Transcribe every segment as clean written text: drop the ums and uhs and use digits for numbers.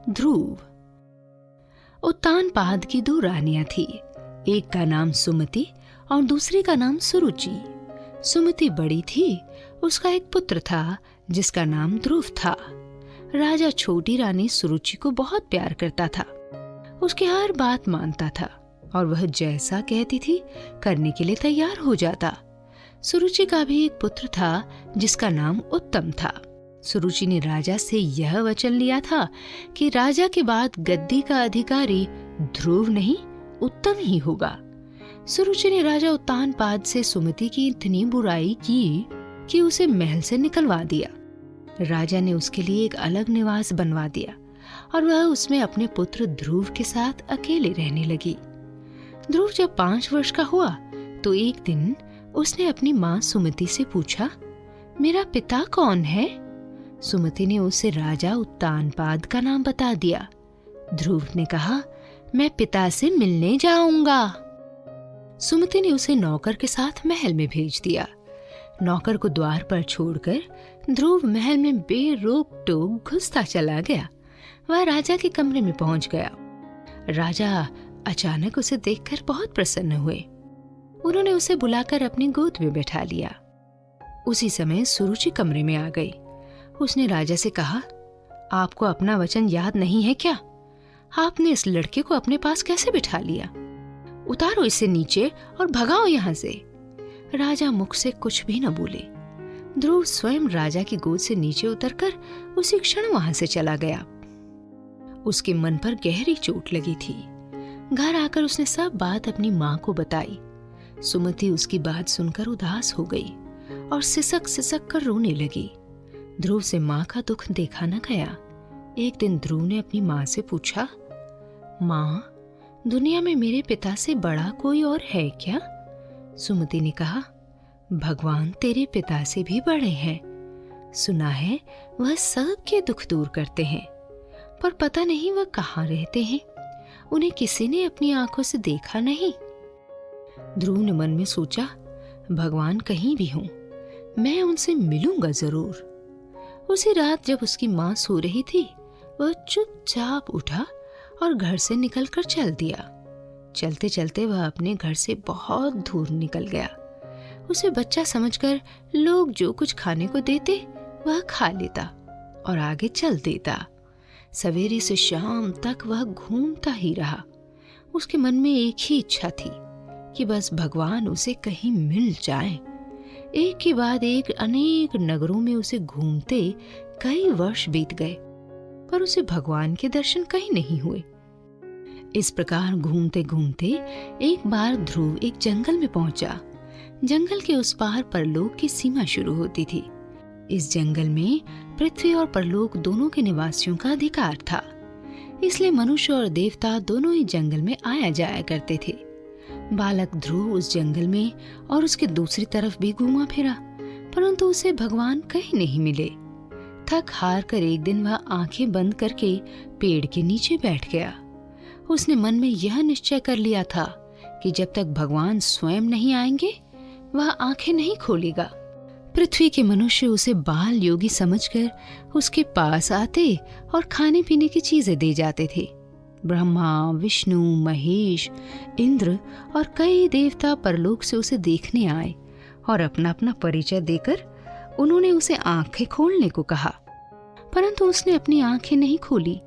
ध्रुव। उत्तानपाद की 2 रानियां थी। एक का नाम सुमति और दूसरी का नाम सुरुचि। सुमति बड़ी थी, उसका एक पुत्र था जिसका नाम ध्रुव था। राजा छोटी रानी सुरुचि को बहुत प्यार करता था, उसकी हर बात मानता था और वह जैसा कहती थी करने के लिए तैयार हो जाता। सुरुचि का भी एक पुत्र था जिसका नाम उत्तम था। सुरुचि ने राजा से यह वचन लिया था कि राजा के बाद गद्दी का अधिकारी ध्रुव नहीं उत्तम ही होगा। सुरुचि ने राजा उत्तानपाद से सुमति की इतनी बुराई की कि उसे महल से निकलवा दिया। राजा ने उसके लिए एक अलग निवास बनवा दिया और वह उसमें अपने पुत्र ध्रुव के साथ अकेले रहने लगी। ध्रुव जब 5 वर्ष का हुआ तो एक दिन उसने अपनी माँ सुमति से पूछा, मेरा पिता कौन है? सुमति ने उसे राजा उत्तानपाद का नाम बता दिया। ध्रुव ने कहा, मैं पिता से मिलने जाऊंगा। सुमति ने उसे नौकर के साथ महल में भेज दिया। नौकर को द्वार पर छोड़कर ध्रुव महल में बेरोक टोक घुसता चला गया। वह राजा के कमरे में पहुंच गया। राजा अचानक उसे देखकर बहुत प्रसन्न हुए। उन्होंने उसे बुलाकर अपनी गोद में बैठा लिया। उसी समय सुरुचि कमरे में आ गई। उसने राजा से कहा, आपको अपना वचन याद नहीं है क्या? आपने इस लड़के को अपने पास कैसे बिठा लिया? उतारो इसे नीचे और भगाओ यहाँ से। राजा मुख से कुछ भी न बोले। ध्रुव स्वयं राजा की गोद से नीचे उतरकर उसी क्षण वहां से चला गया। उसके मन पर गहरी चोट लगी थी। घर आकर उसने सब बात अपनी माँ को बताई। सुमति उसकी बात सुनकर उदास हो गई और सिसक सिसक कर रोने लगी। ध्रुव से माँ का दुख देखा न गया। एक दिन ध्रुव ने अपनी माँ से पूछा, माँ, दुनिया में मेरे पिता से बड़ा कोई और है क्या? सुमति ने कहा, भगवान तेरे पिता से भी बड़े हैं। सुना है वह सबके दुख दूर करते हैं, पर पता नहीं वह कहाँ रहते हैं। उन्हें किसी ने अपनी आंखों से देखा नहीं। ध्रुव ने मन में सोचा, भगवान कहीं भी हों, मैं उनसे मिलूंगा जरूर। उसी रात जब उसकी माँ सो रही थी, वह चुपचाप उठा और घर से निकलकर चल दिया। चलते चलते वह अपने घर से बहुत दूर निकल गया। उसे बच्चा समझकर लोग जो कुछ खाने को देते वह खा लेता और आगे चल देता। सवेरे से शाम तक वह घूमता ही रहा। उसके मन में एक ही इच्छा थी कि बस भगवान उसे कहीं मिल जाए। एक के बाद एक अनेक नगरों में उसे घूमते कई वर्ष बीत गए, पर उसे भगवान के दर्शन कहीं नहीं हुए। इस प्रकार घूमते घूमते एक बार ध्रुव एक जंगल में पहुंचा। जंगल के उस पार परलोक की सीमा शुरू होती थी। इस जंगल में पृथ्वी और परलोक दोनों के निवासियों का अधिकार था, इसलिए मनुष्य और देवता दोनों ही जंगल में आया जाया करते थे। बालक ध्रुव उस जंगल में और उसके दूसरी तरफ भी घूमा फिरा, परंतु उसे भगवान कहीं नहीं मिले। थक हार कर एक दिन वह आंखें बंद करके पेड़ के नीचे बैठ गया। उसने मन में यह निश्चय कर लिया था कि जब तक भगवान स्वयं नहीं आएंगे वह आंखें नहीं खोलेगा। पृथ्वी के मनुष्य उसे बाल योगी समझकर उसके पास आते और खाने पीने की चीजें दे जाते थे। ब्रह्मा, विष्णु, महेश, इंद्र और कई देवता परलोक से उसे देखने आए और अपना अपना परिचय देकर उन्होंने उसे आंखें खोलने को कहा, परंतु उसने अपनी आंखें नहीं खोली।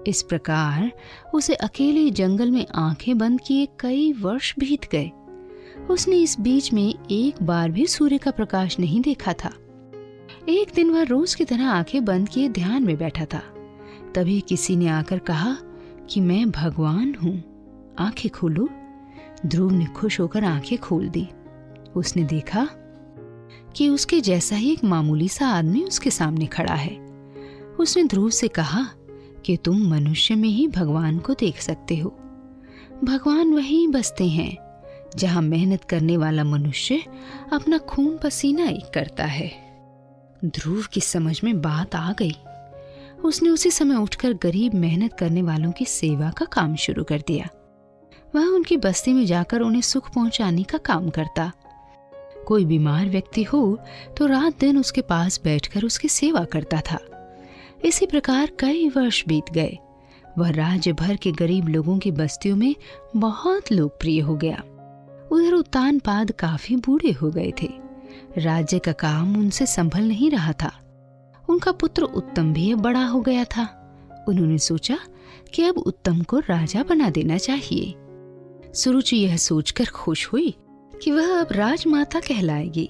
इस प्रकार उसे अकेले जंगल में आंखें बंद किए कई वर्ष बीत गए। उसने इस बीच में एक बार भी सूर्य का प्रकाश नहीं देखा था। एक दिन वह रोज की तरह आंखें बंद किए ध्यान में बैठा था। तभी किसी ने आकर कहा कि मैं भगवान हूँ, आंखें खोलो। ध्रुव ने खुश होकर आंखें खोल दी। उसने देखा कि उसके जैसा ही एक मामूली सा आदमी उसके सामने खड़ा है। उसने ध्रुव से कहा कि तुम मनुष्य में ही भगवान को देख सकते हो। भगवान वहीं बसते हैं जहां मेहनत करने वाला मनुष्य अपना खून पसीना एक करता है। ध्रुव की समझ में बात आ गई। उसने उसी समय उठकर गरीब मेहनत करने वालों की सेवा का काम शुरू कर दिया। वह उनकी बस्ती में जाकर उन्हें सुख पहुंचाने का काम करता। कोई बीमार व्यक्ति हो तो रात दिन उसके पास बैठकर उसकी सेवा करता था। इसी प्रकार कई वर्ष बीत गए। वह राज्य भर के गरीब लोगों की बस्तियों में बहुत लोकप्रिय हो गया। उधर उत्तानपाद काफी बूढ़े हो गए थे। राज्य का काम उनसे संभल नहीं रहा था। उनका पुत्र उत्तम भी बड़ा हो गया था। उन्होंने सोचा कि अब उत्तम को राजा बना देना चाहिए। सुरुचि यह सोचकर खुश हुई कि वह अब राजमाता कहलाएगी।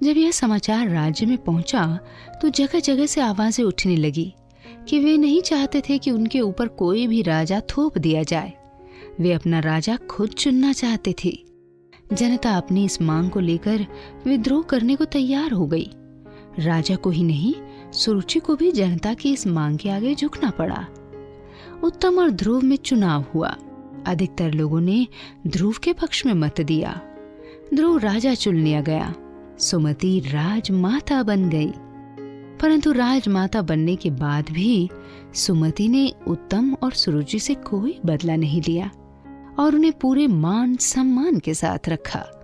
जब यह समाचार राज्य में पहुंचा तो जगह जगह से आवाजें उठने लगी कि वे नहीं चाहते थे कि उनके ऊपर कोई भी राजा थोप दिया जाए। वे अपना राजा खुद चुनना चाहते थे। जनता अपनी इस मांग को लेकर विद्रोह करने को तैयार हो गई। राजा को ही नहीं, सुरुचि को भी जनता की इस मांग के आगे झुकना पड़ा। उत्तम और ध्रुव में चुनाव हुआ। अधिकतर लोगों ने ध्रुव के पक्ष में मत दिया। ध्रुव राजा चुन लिया गया। सुमति राजमाता बन गई। परंतु राजमाता बनने के बाद भी सुमति ने उत्तम और सुरुचि से कोई बदला नहीं लिया और उन्हें पूरे मान सम्मान के साथ रखा।